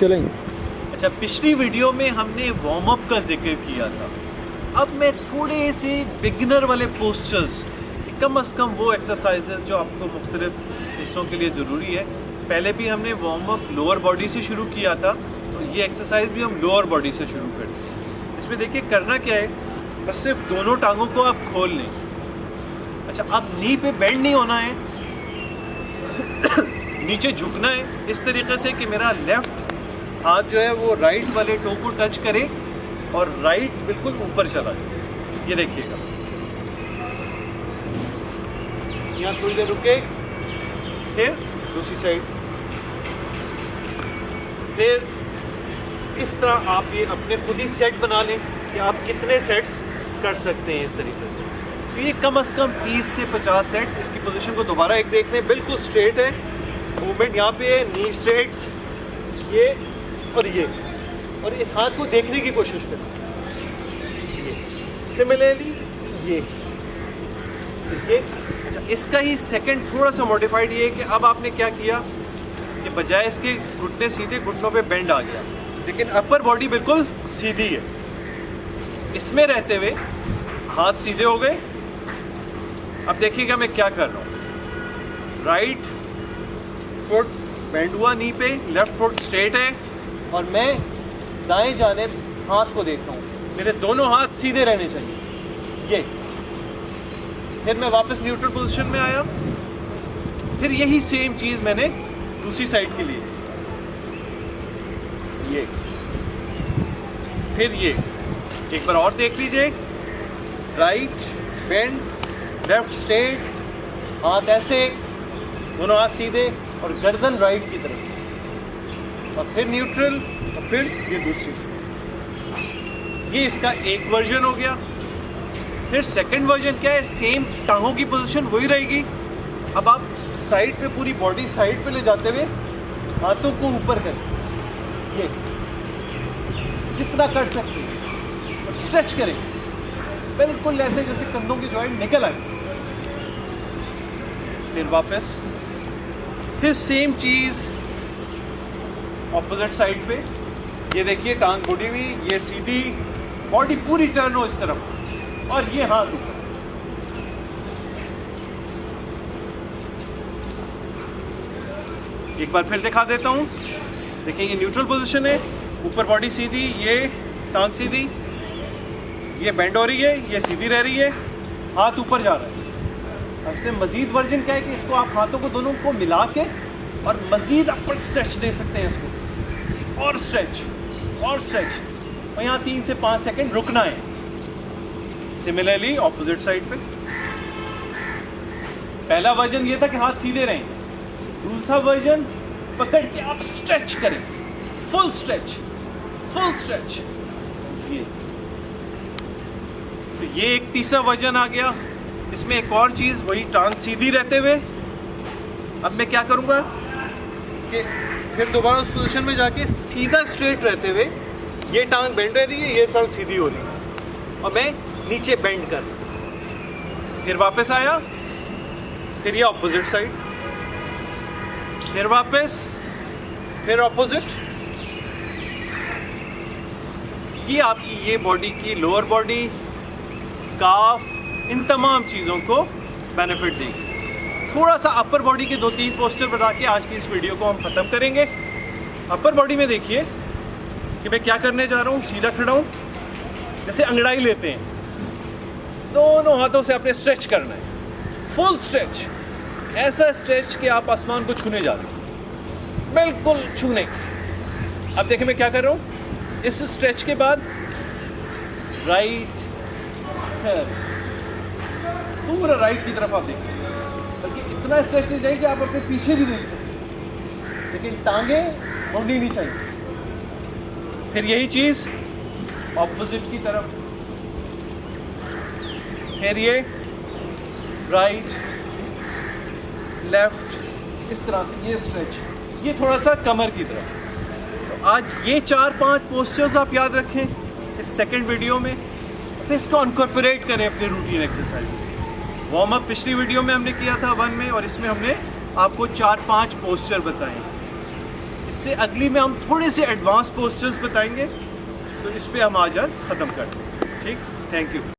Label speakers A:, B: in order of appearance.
A: चलेंगे।
B: अच्छा, पिछली वीडियो में हमने वार्म अप का जिक्र किया था। अब मैं थोड़े से बिगिनर वाले पोस्चर्स, कम से कम वो एक्सरसाइजेस जो आपको मुख्तलिफ हिस्सों के लिए ज़रूरी है। पहले भी हमने वार्म अप लोअर बॉडी से शुरू किया था, तो ये एक्सरसाइज भी हम लोअर बॉडी से शुरू करते हैं। इसमें देखिए करना क्या है, बस सिर्फ दोनों टांगों को आप खोल लें। अच्छा, अब नी पे बेंड नहीं होना है, नीचे झुकना है इस तरीके से कि मेरा लेफ्ट हाथ जो है वो राइट वाले टो को टच करे और राइट बिल्कुल ऊपर चला जाए। ये देखिएगा, यहाँ थोड़ी देर रुके, फिर दूसरी साइड, फिर इस तरह आप ये अपने खुद ही सेट बना लें कि आप कितने सेट्स कर सकते हैं इस तरीके से। तो ये कम से कम 30 से 50 सेट्स। इसकी पोजीशन को दोबारा एक देख लें, बिल्कुल स्ट्रेट है, मूवमेंट यहाँ पे है, नी स्ट्रेट्स, ये और ये, और इस हाथ को देखने की कोशिश करें। सिमिलरली ये। अच्छा, इसका ही सेकंड थोड़ा सा मॉडिफाइड ये है कि अब आपने क्या किया कि बजाय इसके घुटने सीधे, घुटनों पे बेंड आ गया, लेकिन अपर बॉडी बिल्कुल सीधी है। इसमें रहते हुए हाथ सीधे हो गए। अब देखिएगा मैं क्या कर रहा हूँ। राइट फुट बेंड हुआ नी पे, लेफ्ट फुट स्ट्रेट है, और मैं दाएं जानिब हाथ को देखता हूँ। मेरे दोनों हाथ सीधे रहने चाहिए। ये, फिर मैं वापस न्यूट्रल पोजीशन में आया। फिर यही सेम चीज़ मैंने दूसरी साइड के लिए, ये, फिर ये। एक बार और देख लीजिए, राइट बेंड, लेफ्ट स्ट्रेट, हाथ ऐसे, दोनों हाथ सीधे और गर्दन राइट की तरफ, और फिर न्यूट्रल, और फिर ये दूसरी साइड। ये इसका एक वर्जन हो गया। फिर सेकंड वर्जन क्या है, सेम टांगों की पोजीशन वही रहेगी। अब आप साइड पे, पूरी बॉडी साइड पे ले जाते हुए हाथों को ऊपर करें, ये जितना कर सकते हैं, और स्ट्रेच करें बिल्कुल ऐसे जैसे कंधों की जॉइंट निकल आए। फिर वापस, फिर सेम चीज़ ऑपोजिट साइड पे। ये देखिए टांग मुड़ी हुई, ये सीधी, बॉडी पूरी टर्न हो इस तरफ, और ये हाथ ऊपर। एक बार फिर दिखा देता हूँ। देखिए ये न्यूट्रल पोजीशन है, ऊपर बॉडी सीधी, ये टांग सीधी, ये बेंड हो रही है, ये सीधी रह रही है, हाथ ऊपर जा रहा है। अब से मजीद वर्जन क्या है कि इसको आप हाथों को दोनों को मिला के और मजीद अपर स्ट्रेच दे सकते हैं इसको, और स्ट्रेच और स्ट्रेच, और यहाँ 3 से 5 सेकंड रुकना है। सिमिलरली ऑपोजिट साइड पे पहला वर्जन ये था कि हाथ सीधे रहें, दूसरा वर्जन पकड़ के आप स्ट्रेच करें, फुल स्ट्रेच, फुल स्ट्रेच। ये तो ये एक तीसरा वर्जन आ गया। इसमें एक और चीज़, वही टांग सीधी रहते हुए। अब मैं क्या करूँगा कि फिर दोबारा उस पोजीशन में जाके सीधा स्ट्रेट रहते हुए, ये टांग बेंड रह रही है, ये टांग सीधी हो रही है, और मैं नीचे बेंड कर, फिर वापस आया, फिर ये ऑपोजिट साइड, फिर वापस, फिर ऑपोजिट। ये आपकी ये बॉडी की लोअर बॉडी, काफ, इन तमाम चीज़ों को बेनिफिट देगी। थोड़ा सा अपर बॉडी के 2-3 पोस्टर बता के आज की इस वीडियो को हम ख़त्म करेंगे। अपर बॉडी में देखिए कि मैं क्या करने जा रहा हूँ। सीधा खड़ा हूँ, जैसे अंगड़ाई लेते हैं, दोनों हाथों से आपने स्ट्रेच करना है, फुल स्ट्रेच, ऐसा स्ट्रेच कि आप आसमान को छूने जा रहे हैं, बिल्कुल छूने। अब देखिए मैं क्या कर रहा हूँ। इस स्ट्रेच के बाद राइट, पूरा राइट की तरफ आप देखिए, बल्कि इतना स्ट्रेच नहीं चाहिए कि आप अपने पीछे भी देख सकते, लेकिन टांगे मुड़नी नहीं चाहिए। फिर यही चीज़ ऑपोजिट की तरफ, फिर ये राइट, लेफ्ट, इस तरह से ये स्ट्रेच, ये थोड़ा सा कमर की तरफ। तो आज ये 4-5 पोस्चर्स आप याद रखें इस सेकंड वीडियो में, तो इसको इनकॉर्पोरेट करें अपने रूटीन एक्सरसाइज में। वार्म अप पिछली वीडियो में हमने किया था 1 में, और इसमें हमने आपको 4-5 पोस्चर बताए। इससे अगली में हम थोड़े से एडवांस पोस्चर्स बताएंगे, तो इस पे हम आज ख़त्म करते हैं। ठीक, थैंक यू।